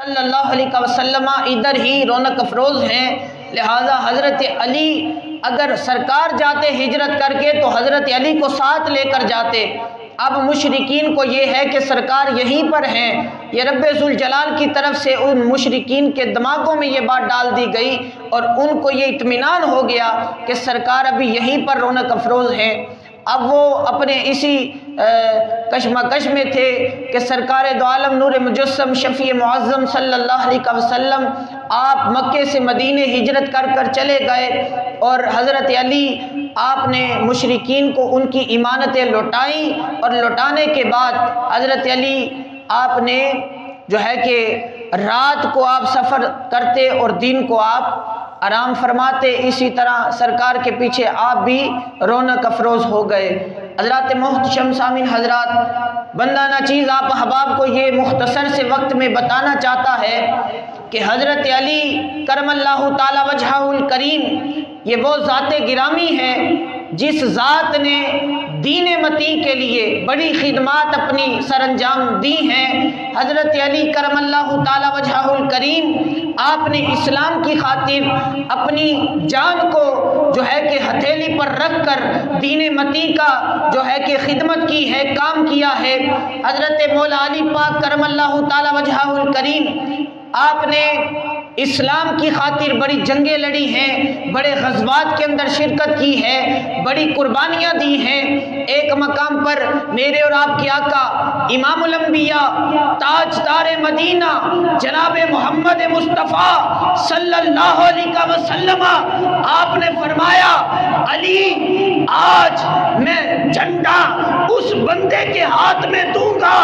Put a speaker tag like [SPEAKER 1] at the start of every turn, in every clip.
[SPEAKER 1] صلی اللہ علیہ وسلم ادھر ہی رونق افروز ہیں، لہٰذا حضرت علی اگر سرکار جاتے ہجرت کر کے تو حضرت علی کو ساتھ لے کر جاتے۔ اب مشرکین کو یہ ہے کہ سرکار یہیں پر ہیں، یہ رب ذوالجلال کی طرف سے ان مشرکین کے دماغوں میں یہ بات ڈال دی گئی اور ان کو یہ اطمینان ہو گیا کہ سرکار ابھی یہیں پر رونق افروز ہیں۔ اب وہ اپنے اسی کشمکش میں تھے کہ سرکار دو عالم نور مجسم شفیع معظم صلی اللہ علیہ وسلم آپ مکے سے مدینے ہجرت کر کر چلے گئے اور حضرت علی آپ نے مشرکین کو ان کی ایمانتیں لوٹائیں اور لوٹانے کے بعد حضرت علی آپ نے جو ہے کہ رات کو آپ سفر کرتے اور دن کو آپ آرام فرماتے۔ اسی طرح سرکار کے پیچھے آپ بھی رونق افروز ہو گئے۔ حضرات محتشم سامعین حضرات، بندہ ناچیز آپ احباب کو یہ مختصر سے وقت میں بتانا چاہتا ہے کہ حضرت علی کرم اللہ تعالی وجہہ الکریم یہ وہ ذات گرامی ہے جس ذات نے دین متی کے لیے بڑی خدمات اپنی سر انجام دی ہیں۔ حضرت علی کرم اللہ تعالی وجہہ الکریم آپ نے اسلام کی خاطر اپنی جان کو جو ہے کہ ہتھیلی پر رکھ کر دین متی کا جو ہے کہ خدمت کی ہے، کام کیا ہے۔ حضرت مولا علی پاک کرم اللہ تعالی وجہہ الکریم آپ نے اسلام کی خاطر بڑی جنگیں لڑی ہیں، بڑے غزوات کے اندر شرکت کی ہے، بڑی قربانیاں دی ہیں۔ ایک مقام پر میرے اور آپ کے آقا امام الانبیاء تاجدار مدینہ جناب محمد مصطفیٰ صلی اللہ علیہ وسلم آپ نے فرمایا، علی آج میں جھنڈا اس بندے کے ہاتھ میں دوں گا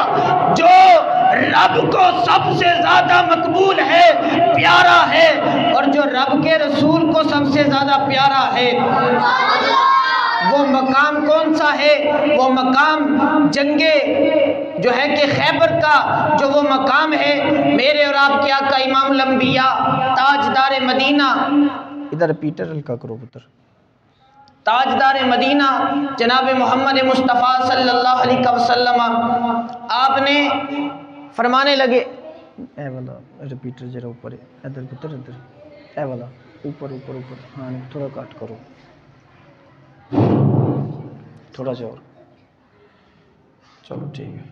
[SPEAKER 1] جو رب کو سب سے زیادہ مقبول ہے، پیارا ہے، اور جو رب کے رسول کو سب سے زیادہ پیارا ہے۔ وہ مقام کون سا ہے؟ وہ مقام جنگ جو ہے کہ خیبر کا جو وہ مقام ہے، میرے اور آپ کے آقا امام الانبیاء تاجدار مدینہ، ادھر پیٹر ہلکا کرو پتر، تاجدار مدینہ جناب محمد مصطفیٰ صلی اللہ علیہ وسلم آپ نے فرمانے لگے، اے والا ریپیٹر ذرا اوپر ہے، ادھر پتر ادھر، اے والا اوپر اوپر اوپر، ہاں تھوڑا کٹ کرو، تھوڑا سا اور، چلو ٹھیک ہے۔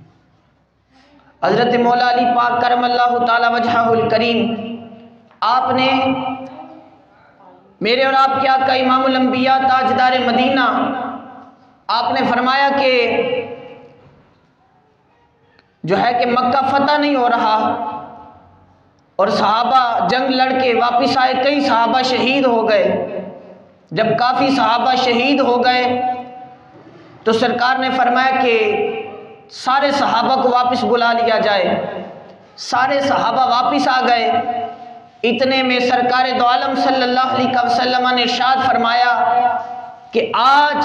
[SPEAKER 1] حضرت مولا علی پاک کرم اللہ تعالی وجہہ الکریم آپ نے میرے اور آپ کے آقا امام الانبیاء تاجدار مدینہ آپ نے فرمایا کہ جو ہے کہ مکہ فتح نہیں ہو رہا اور صحابہ جنگ لڑ کے واپس آئے، کئی صحابہ شہید ہو گئے۔ جب کافی صحابہ شہید ہو گئے تو سرکار نے فرمایا کہ سارے صحابہ کو واپس بلا لیا جائے۔ سارے صحابہ واپس آ گئے۔ اتنے میں سرکار دو عالم صلی اللہ علیہ وسلم نے ارشاد فرمایا کہ آج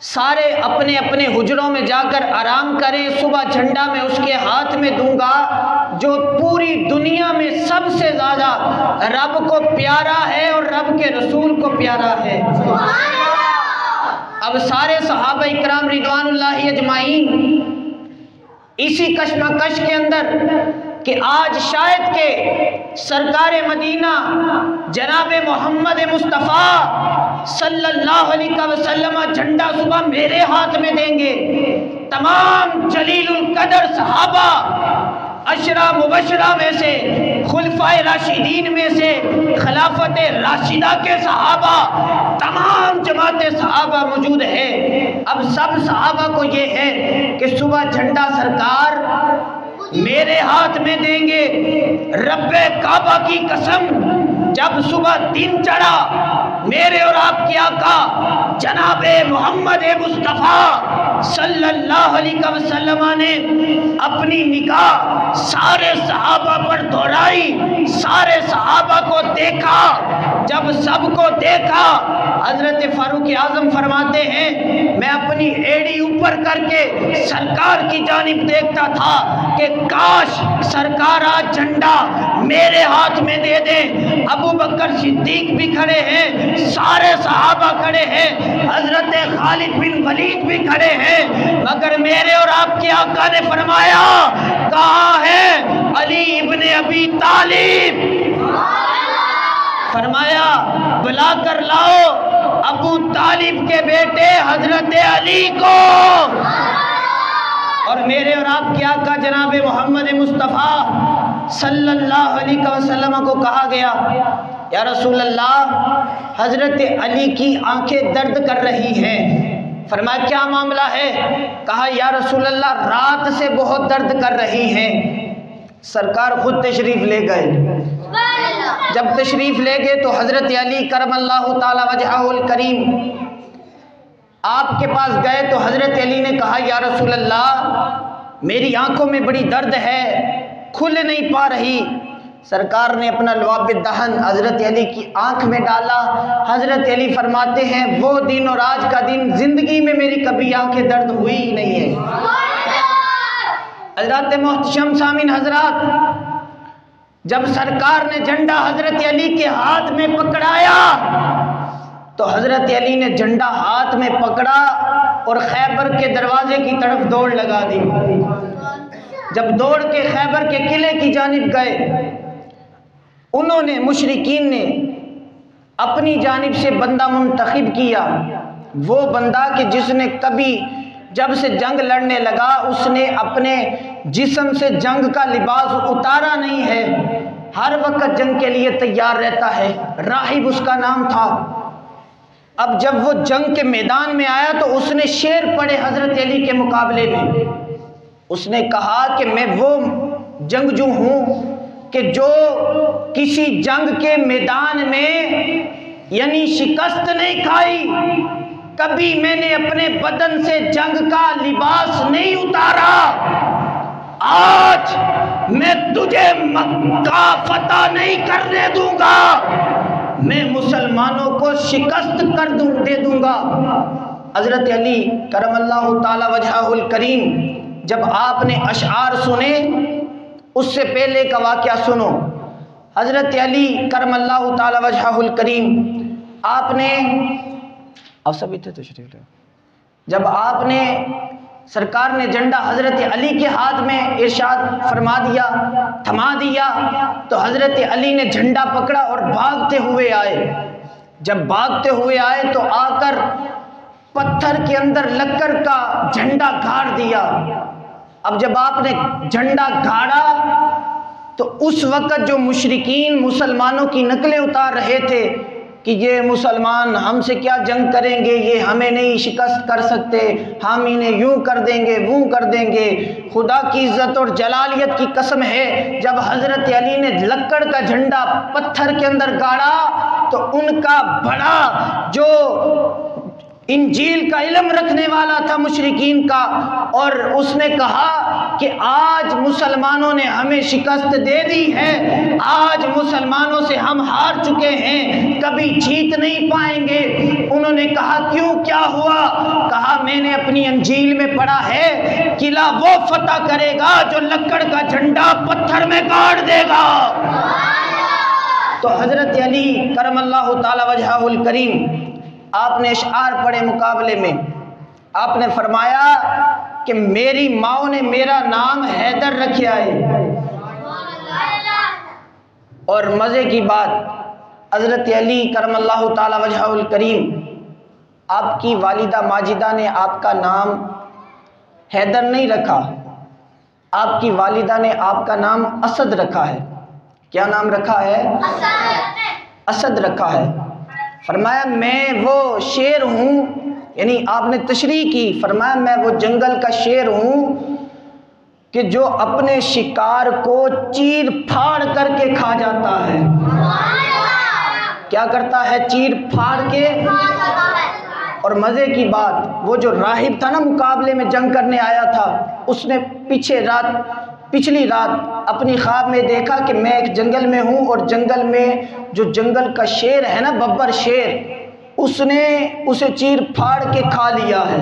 [SPEAKER 1] سارے اپنے اپنے حجروں میں جا کر آرام کریں، صبح جھنڈا میں اس کے ہاتھ میں دوں گا جو پوری دنیا میں سب سے زیادہ رب کو پیارا ہے اور رب کے رسول کو پیارا ہے۔ اب سارے صحابہ اکرام رضوان اللہ اجمعین اسی کشمکش کے اندر کہ آج شاید کہ سرکار مدینہ جناب محمد مصطفیٰ صلی اللہ علیہ وسلم جھنڈا صبح میرے ہاتھ میں دیں گے۔ تمام جلیل القدر صحابہ، عشرہ مبشرہ میں سے، خلفائے راشدین میں سے، خلافت راشدہ کے صحابہ، تمام جماعت صحابہ موجود ہے۔ اب سب صحابہ کو یہ ہے کہ صبح جھنڈا سرکار میرے ہاتھ میں دیں گے۔ رب کعبہ کی قسم، جب صبح دن چڑھا میرے اور آپ کے آقا جناب محمد مصطفیٰ صلی اللہ علیہ وسلم نے اپنی نگاہ سارے صحابہ پر دہرائی، سارے صحابہ کو دیکھا۔ جب سب کو دیکھا حضرت فاروق اعظم فرماتے ہیں میں اپنی ایڑی اوپر کر کے سرکار کی جانب دیکھتا تھا کہ کاش سرکار آج جھنڈا میرے ہاتھ میں دے دیں۔ ابو بکر صدیق بھی کھڑے ہیں، سارے صحابہ کھڑے ہیں، حضرت خالد بن ولید بھی کھڑے ہیں، مگر میرے اور آپ کے آقا نے فرمایا کہاں ہے علی ابن ابی طالب؟ فرمایا بلا کر لاؤ ابو طالب کے بیٹے حضرت علی کو۔ اور میرے اور آپ کے آقا جناب محمد مصطفیٰ صلی اللہ علیہ وسلم کو کہا گیا یا رسول اللہ حضرت علی کی آنکھیں درد کر رہی ہیں۔ فرمایا کیا معاملہ ہے؟ کہا یا رسول اللہ رات سے بہت درد کر رہی ہیں۔ سرکار خود تشریف لے گئے۔ جب تشریف لے گئے تو حضرت علی کرم اللہ تعالی وجہہ الکریم آپ کے پاس گئے تو حضرت علی نے کہا یا رسول اللہ میری آنکھوں میں بڑی درد ہے، کھل نہیں پا رہی۔ سرکار نے اپنا لعاب الدہن حضرت علی کی آنکھ میں ڈالا۔ حضرت علی فرماتے ہیں وہ دن اور آج کا دن زندگی میں میری کبھی آنکھیں درد ہوئی ہی نہیں ہے۔ حضرات محتشم سامعین حضرات، جب سرکار نے جھنڈا حضرت علی کے ہاتھ میں پکڑایا تو حضرت علی نے جھنڈا ہاتھ میں پکڑا اور خیبر کے دروازے کی طرف دوڑ لگا دی۔ جب دوڑ کے خیبر کے قلعے کی جانب گئے، انہوں نے مشرکین نے اپنی جانب سے بندہ منتخب کیا، وہ بندہ کہ جس نے کبھی جب سے جنگ لڑنے لگا اس نے اپنے جسم سے جنگ کا لباس اتارا نہیں ہے، ہر وقت جنگ کے لیے تیار رہتا ہے، راہب اس کا نام تھا۔ اب جب وہ جنگ کے میدان میں آیا تو اس نے شعر پڑھے حضرت علی کے مقابلے میں۔ اس نے کہا کہ میں وہ جنگجو ہوں کہ جو کسی جنگ کے میدان میں یعنی شکست نہیں کھائی، کبھی میں نے اپنے بدن سے جنگ کا لباس نہیں اتارا۔ آج میں تجھے مکہ فتح نہیں کرنے دوں گا، میں مسلمانوں کو شکست دے دوں گا۔ حضرت علی کرم اللہ تعالی وجہہ الکریم جب آپ نے اشعار سنے، اس سے پہلے کا واقعہ سنو۔ حضرت علی کرم اللہ تعالی وجہہ الکریم آپ نے آپ سبھی تھے تشریف لے، جب آپ نے سرکار نے جھنڈا حضرت علی کے ہاتھ میں ارشاد فرما دیا، تھما دیا، تو حضرت علی نے جھنڈا پکڑا اور بھاگتے ہوئے آئے۔ جب بھاگتے ہوئے آئے تو آ کر پتھر کے اندر لکڑ کا جھنڈا گاڑ دیا۔ اب جب آپ نے جھنڈا گاڑا تو اس وقت جو مشرکین مسلمانوں کی نقلیں اتار رہے تھے کہ یہ مسلمان ہم سے کیا جنگ کریں گے، یہ ہمیں نہیں شکست کر سکتے، ہم انہیں یوں کر دیں گے وہ کر دیں گے، خدا کی عزت اور جلالیت کی قسم ہے جب حضرت علی نے لکڑ کا جھنڈا پتھر کے اندر گاڑا تو ان کا بڑا جو انجیل کا علم رکھنے والا تھا مشرکین کا، اور اس نے کہا کہ آج مسلمانوں نے ہمیں شکست دے دی ہے، آج مسلمانوں سے ہم ہار چکے ہیں، کبھی جیت نہیں پائیں گے۔ انہوں نے کہا کیوں، کیا ہوا؟ کہا میں نے اپنی انجیل میں پڑھا ہے قلعہ وہ فتح کرے گا جو لکڑ کا جھنڈا پتھر میں گاڑ دے گا۔ تو حضرت علی کرم اللہ تعالی وجہہ الکریم آپ نے اشعار پڑھے مقابلے میں، آپ نے فرمایا کہ میری ماں نے میرا نام حیدر رکھا ہے، اور مزے کی بات حضرت علی کرم اللہ تعالی وجہہ الکریم آپ کی والدہ ماجدہ نے آپ کا نام حیدر نہیں رکھا، آپ کی والدہ نے آپ کا نام اسد رکھا ہے۔ کیا نام رکھا ہے؟ اسد رکھا ہے۔ فرمایا میں وہ شیر ہوں، یعنی آپ نے تشریح کی، فرمایا میں وہ جنگل کا شیر ہوں کہ جو اپنے شکار کو چیر پھاڑ کر کے کھا جاتا ہے۔ کیا کرتا ہے؟ چیر پھاڑ کے۔ اور مزے کی بات وہ جو راہب تھا نا مقابلے میں جنگ کرنے آیا تھا، اس نے پچھلی رات اپنی خواب میں دیکھا کہ میں ایک جنگل میں ہوں اور جنگل میں جو جنگل کا شیر ہے نا ببر شیر، اس نے اسے چیر پھاڑ کے کھا لیا ہے۔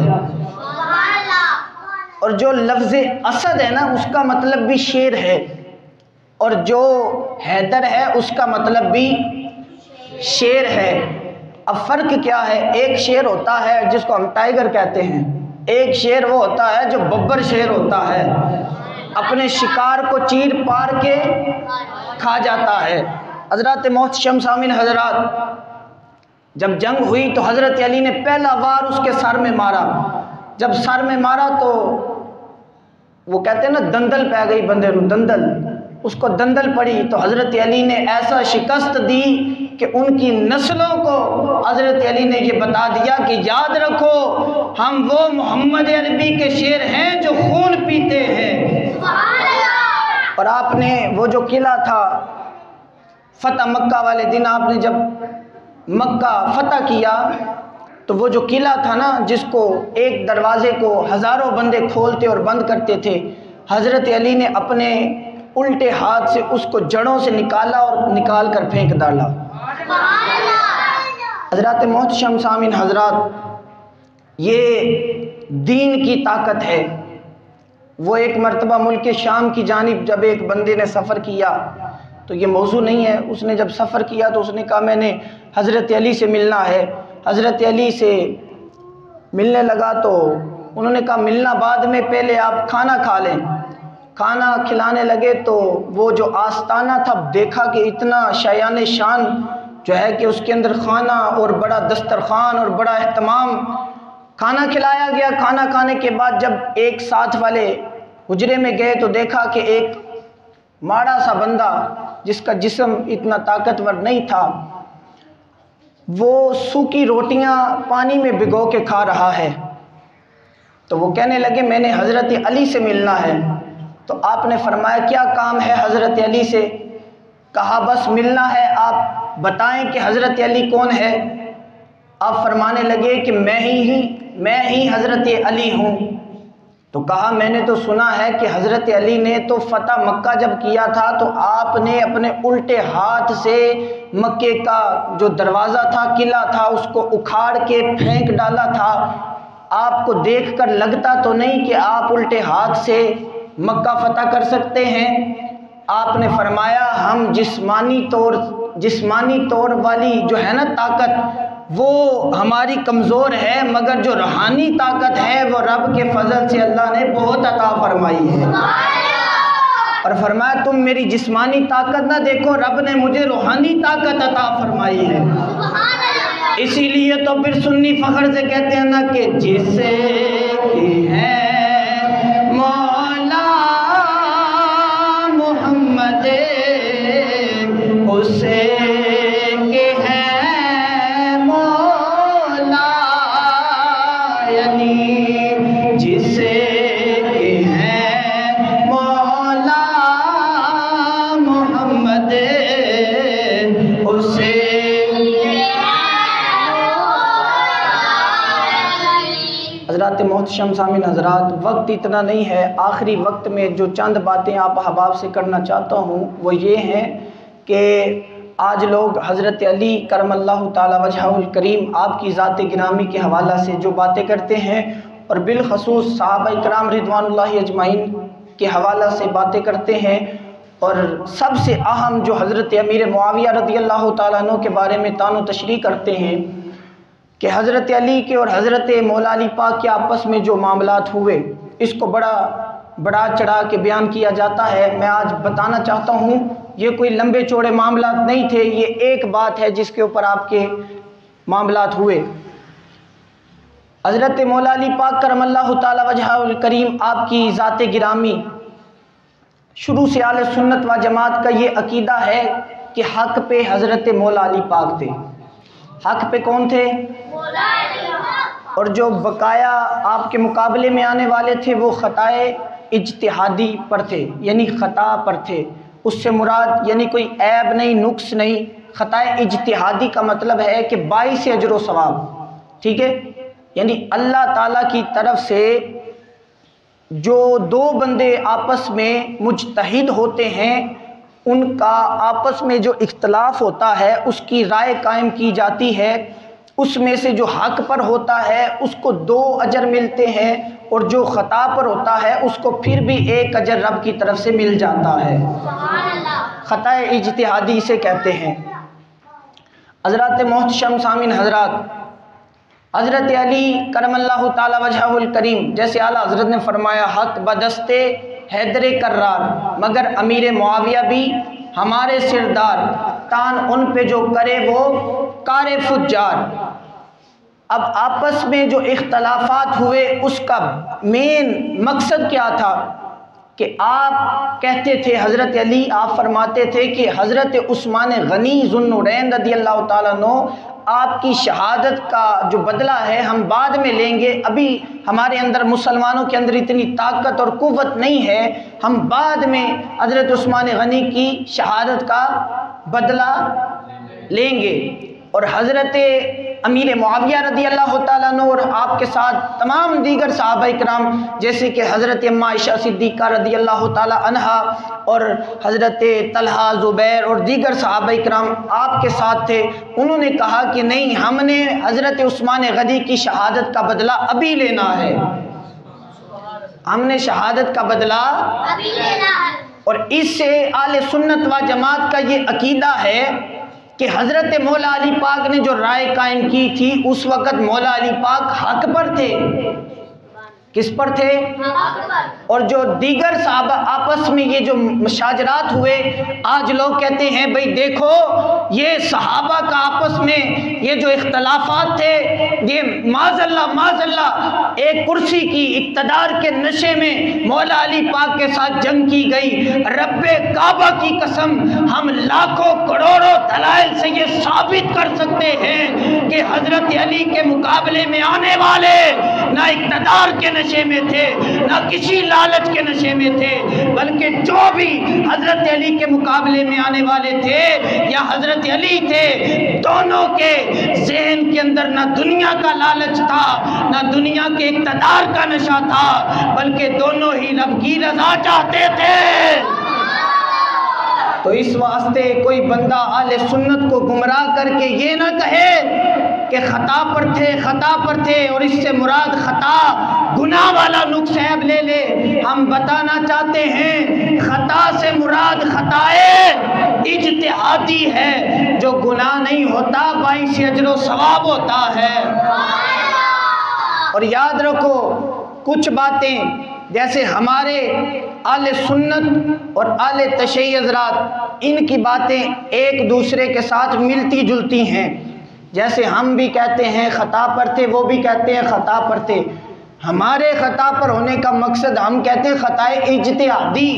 [SPEAKER 1] اور جو لفظ اسد ہے نا اس کا مطلب بھی شیر ہے۔ اور جو حیدر ہے اس کا مطلب بھی شیر ہے۔ اب فرق کیا ہے؟ ایک شیر ہوتا ہے جس کو ہم ٹائیگر کہتے ہیں، ایک شیر وہ ہوتا ہے جو ببر شیر ہوتا ہے، اپنے شکار کو چیر پار کے کھا جاتا ہے۔ حضرات محتشم سامعین حضرات، جب جنگ ہوئی تو حضرت علی نے پہلا وار اس کے سر میں مارا۔ جب سر میں مارا تو وہ کہتے ہیں نا دندل پہ گئی بندے نو، دندل، اس کو دندل پڑی تو حضرت علی نے ایسا شکست دی کہ ان کی نسلوں کو حضرت علی نے یہ بتا دیا کہ یاد رکھو ہم وہ محمد عربی کے شیر ہیں جو خون پیتے ہیں۔ اور آپ نے وہ جو قلعہ تھا فتح مکہ والے دن، آپ نے جب مکہ فتح کیا تو وہ جو قلعہ تھا نا جس کو ایک دروازے کو ہزاروں بندے کھولتے اور بند کرتے تھے، حضرت علی نے اپنے الٹے ہاتھ سے اس کو جڑوں سے نکالا اور نکال کر پھینک ڈالا۔ حضرات محتشم سامعین حضرات، یہ دین کی طاقت ہے۔ وہ ایک مرتبہ ملک شام کی جانب جب ایک بندے نے سفر کیا، تو یہ موضوع نہیں ہے، اس نے جب سفر کیا تو اس نے کہا میں نے حضرت علی سے ملنا ہے۔ حضرت علی سے ملنے لگا تو انہوں نے کہا ملنا بعد میں، پہلے آپ کھانا کھا لیں۔ کھانا کھلانے لگے تو وہ جو آستانہ تھا دیکھا کہ اتنا شایان شان جو ہے کہ اس کے اندر خانہ اور بڑا دسترخوان اور بڑا اہتمام، کھانا کھلایا گیا۔ کھانا کھانے کے بعد جب ایک ساتھ والے حجرے میں گئے تو دیکھا کہ ایک ماڑا سا بندہ جس کا جسم اتنا طاقتور نہیں تھا، وہ سوکھی روٹیاں پانی میں بھگو کے کھا رہا ہے۔ تو وہ کہنے لگے میں نے حضرت علی سے ملنا ہے۔ تو آپ نے فرمایا کیا کام ہے حضرت علی سے؟ کہا بس ملنا ہے، آپ بتائیں کہ حضرت علی کون ہے؟ آپ فرمانے لگے کہ میں ہی حضرت علی ہوں۔ تو کہا میں نے تو سنا ہے کہ حضرت علی نے تو فتح مکہ جب کیا تھا تو آپ نے اپنے الٹے ہاتھ سے مکے کا جو دروازہ تھا، قلعہ تھا، اس کو اکھاڑ کے پھینک ڈالا تھا۔ آپ کو دیکھ کر لگتا تو نہیں کہ آپ الٹے ہاتھ سے مکہ فتح کر سکتے ہیں؟ آپ نے فرمایا ہم جسمانی طور والی جو ہے نا طاقت وہ ہماری کمزور ہے، مگر جو روحانی طاقت ہے وہ رب کے فضل سے اللہ نے بہت عطا فرمائی ہے۔ اور فرمایا تم میری جسمانی طاقت نہ دیکھو، رب نے مجھے روحانی طاقت عطا فرمائی ہے۔ اسی لیے تو پھر سنی فخر سے کہتے ہیں نا کہ جسے کی ہے مولا محمد اسے کے ہے مولا علی، جسے کے ہے مولا محمد اسے۔ حضرات محتشم سامعین حضرات، وقت اتنا نہیں ہے، آخری وقت میں جو چند باتیں آپ احباب سے کرنا چاہتا ہوں وہ یہ ہیں کہ آج لوگ حضرت علی کرم اللہ تعالی وجہہ الکریم آپ کی ذات گرامی کے حوالہ سے جو باتیں کرتے ہیں، اور بالخصوص صحابہ کرام رضوان اللہ اجمعین کے حوالہ سے باتیں کرتے ہیں، اور سب سے اہم جو حضرت امیر معاویہ رضی اللہ تعالیٰ عنہ کے بارے میں تان و تشریح کرتے ہیں کہ حضرت علی کے اور حضرت مولا علی پاک کے آپس میں جو معاملات ہوئے، اس کو بڑا چڑھا کے بیان کیا جاتا ہے۔ میں آج بتانا چاہتا ہوں یہ کوئی لمبے چوڑے معاملات نہیں تھے، یہ ایک بات ہے جس کے اوپر آپ کے معاملات ہوئے۔ حضرت مولا علی پاک کرم اللہ تعالی وجہہ الکریم آپ کی ذات گرامی، شروع سے اہل سنت و جماعت کا یہ عقیدہ ہے کہ حق پہ حضرت مولا علی پاک تھے۔ حق پہ کون تھے؟ اور جو بقایا آپ کے مقابلے میں آنے والے تھے وہ خطائے اجتہادی پر تھے، یعنی خطا پر تھے۔ اس سے مراد یعنی کوئی عیب نہیں، نقص نہیں۔ خطائے اجتہادی کا مطلب ہے کہ باعث اجر و ثواب، ٹھیک ہے؟ یعنی اللہ تعالیٰ کی طرف سے جو دو بندے آپس میں مجتہد ہوتے ہیں، ان کا آپس میں جو اختلاف ہوتا ہے اس کی رائے قائم کی جاتی ہے۔ اس میں سے جو حق پر ہوتا ہے اس کو 2 اجر ملتے ہیں، اور جو خطا پر ہوتا ہے اس کو پھر بھی 1 اجر رب کی طرف سے مل جاتا ہے۔ خطا اجتہادی اسے کہتے ہیں۔ حضرات محتشم سامعین حضرات، حضرت علی کرم اللہ تعالی وجہہ الکریم، جیسے اعلیٰ حضرت نے فرمایا حق بدستے حیدر کرار، مگر امیر معاویہ بھی ہمارے سردار، تان ان پہ جو کرے وہ کار فجار۔ اب آپس میں جو اختلافات ہوئے اس کا مین مقصد کیا تھا کہ آپ کہتے تھے، حضرت علی آپ فرماتے تھے کہ حضرت عثمان غنی ذو النورین رضی اللہ تعالیٰ عنہ آپ کی شہادت کا جو بدلہ ہے ہم بعد میں لیں گے، ابھی ہمارے اندر مسلمانوں کے اندر اتنی طاقت اور قوت نہیں ہے، ہم بعد میں حضرت عثمان غنی کی شہادت کا بدلہ لیں گے۔ اور حضرت امیر معاویہ رضی اللہ تعالیٰ عنہ اور آپ کے ساتھ تمام دیگر صحابہ کرام جیسے کہ حضرت اماں عائشہ صدیقہ رضی اللہ تعالیٰ عنہا اور حضرت طلحہ، زبیر اور دیگر صحابہ کرام آپ کے ساتھ تھے، انہوں نے کہا کہ نہیں، ہم نے حضرت عثمان غنی کی شہادت کا بدلہ ابھی لینا ہے، ہم نے شہادت کا بدلہ ابھی لینا ہے۔ اور اس سے اہل سنت و جماعت کا یہ عقیدہ ہے کہ حضرت مولا علی پاک نے جو رائے قائم کی تھی اس وقت مولا علی پاک حق پر تھے۔ کس پر تھے؟ اور جو دیگر صحابہ آپس میں یہ جو مشاجرات ہوئے، آج لوگ کہتے ہیں بھئی دیکھو یہ صحابہ کا آپس میں یہ جو اختلافات تھے، یہ معاذ اللہ ایک کرسی کی اقتدار کے نشے میں مولا علی پاک کے ساتھ جنگ کی گئی۔ رب کعبہ کی قسم ہم لاکھوں کروڑوں دلائل سے یہ ثابت کر سکتے ہیں کہ حضرت علی کے مقابلے میں آنے والے نہ اقتدار کے نشے میں تھے، نہ کسی لالچ کے نشے میں تھے، بلکہ جو بھی حضرت علی کے مقابلے میں آنے والے تھے یا حضرت علی تھے، دونوں کے ذہن کے اندر نہ دنیا کا لالچ تھا نہ دنیا کے اقتدار کا نشہ تھا، بلکہ دونوں ہی رب کی رضا چاہتے تھے۔ تو اس واسطے کوئی بندہ اہل سنت کو گمراہ کر کے یہ نہ کہے کہ خطا پر تھے اور اس سے مراد خطا گناہ والا نقص عیب لے لے۔ ہم بتانا چاہتے ہیں خطا سے مراد خطائے اجتہادی ہے، جو گناہ نہیں ہوتا باعث اجر و ثواب ہوتا ہے۔ اور یاد رکھو کچھ باتیں جیسے ہمارے اہل سنت اور اہل تشیع حضرات، ان کی باتیں ایک دوسرے کے ساتھ ملتی جلتی ہیں۔ جیسے ہم بھی کہتے ہیں خطا پر تھے، وہ بھی کہتے ہیں خطا پر تھے۔ ہمارے خطا پر ہونے کا مقصد ہم کہتے ہیں خطائے اجتہادی،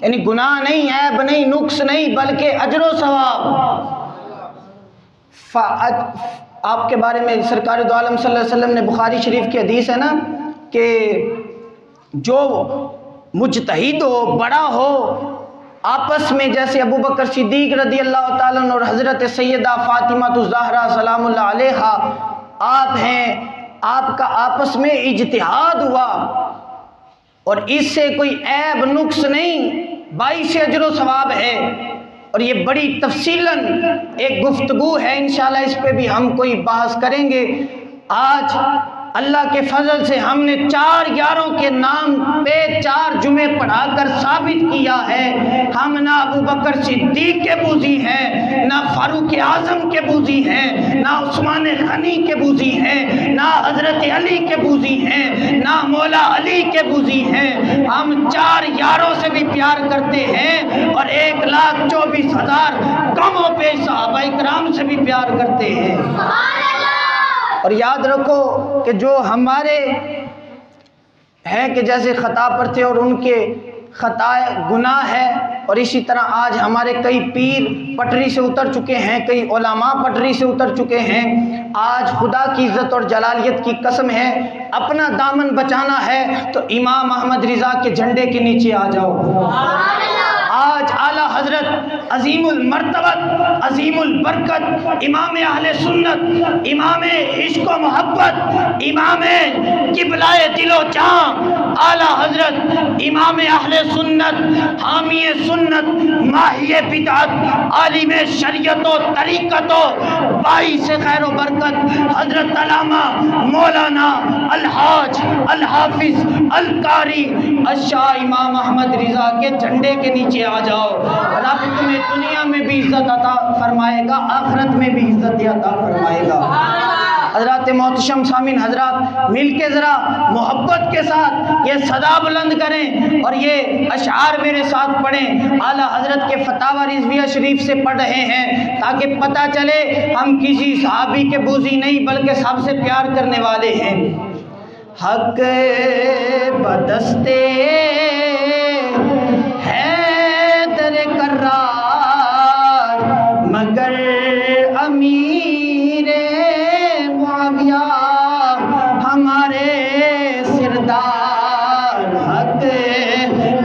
[SPEAKER 1] یعنی گناہ نہیں، عیب نہیں، نقص نہیں، بلکہ اجر و ثواب۔ آپ کے بارے میں سرکار دو عالم صلی اللہ علیہ وسلم نے بخاری شریف کی حدیث ہے نا کہ جو مجتہد ہو، بڑا ہو، آپس میں جیسے ابو بکر صدیق رضی اللہ تعالیٰ عنہ اور حضرت سیدہ فاطمہ الزہرا سلام اللہ علیہا آپ ہیں، آپ کا آپس میں اجتہاد ہوا اور اس سے کوئی عیب نقص نہیں، باعث اجر و ثواب ہے۔ اور یہ بڑی تفصیلاً ایک گفتگو ہے، انشاءاللہ اس پہ بھی ہم کوئی بحث کریں گے۔ آج اللہ کے فضل سے ہم نے 4 یاروں کے نام پہ 4 جمعے پڑھا کر ثابت کیا ہے ہم نہ ابو بکر صدیق کے بوزی ہیں، نہ فاروق اعظم کے بوزی ہیں، نہ عثمان غنی کے بوزی ہیں، نہ حضرت علی کے بوزی ہیں، نہ مولا علی کے بوزی ہیں۔ ہم 4 یاروں سے بھی پیار کرتے ہیں اور 1,24,000 کم و بیش صحابہ کرام سے بھی پیار کرتے ہیں۔ اور یاد رکھو کہ جو ہمارے ہیں کہ جیسے خطا پر تھے اور ان کے خطائے گناہ ہے، اور اسی طرح آج ہمارے کئی پیر پٹری سے اتر چکے ہیں، کئی علماء پٹری سے اتر چکے ہیں۔ آج خدا کی عزت اور جلالیت کی قسم ہے، اپنا دامن بچانا ہے تو امام احمد رضا کے جھنڈے کے نیچے آ جاؤ۔ آج اعلیٰ حضرت عظیم المرتبت عظیم البرکت امام اہل سنت امام عشق و محبت امام قبلہ دل و جان اعلیٰ حضرت امام اہل سنت حامی سنت ماہی بدعت عالم شریعت و طریقت و باعث خیر و برکت حضرت علامہ مولانا الحاج الحافظ القاری الشاہ امام احمد رضا کے جھنڈے کے نیچے آ جاؤ، رب تمہیں دنیا میں بھی عزت عطا فرمائے گا، آخرت میں بھی عزت عطا فرمائے گا۔ حضرات محتشم سامعین حضرات، مل کے ذرا محبت کے ساتھ یہ صدا بلند کریں اور یہ اشعار میرے ساتھ پڑھیں۔ اعلیٰ حضرت کے فتاوی رضویہ شریف سے پڑھ رہے ہیں تاکہ پتہ چلے ہم کسی صحابی کے بوزی نہیں بلکہ سب سے پیار کرنے والے ہیں۔ حق بدستے حیدر کرار مگر امیر معاویہ ہمارے سردار۔ حق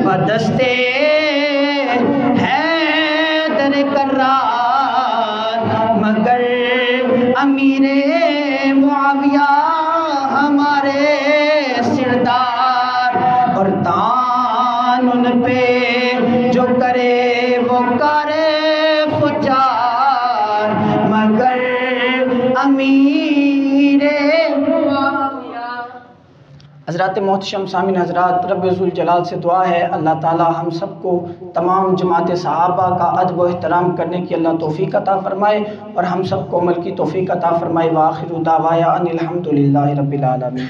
[SPEAKER 1] بدستے حیدر کرار مگر امیر معاویہ ہمارے سردار، اور دان ان پہ جو کرے وہ کرے فجار مگر امیر معاویہ۔ حضرات محتشم سامعین حضرات، رب ذوالجلال سے دعا ہے اللہ تعالی ہم سب کو تمام جماعت صحابہ کا ادب و احترام کرنے کی اللہ توفیق عطا فرمائے اور ہم سب کو عمل کی توفیق عطا فرمائے۔ وآخر دعوانا ان الحمدللہ رب العالمین۔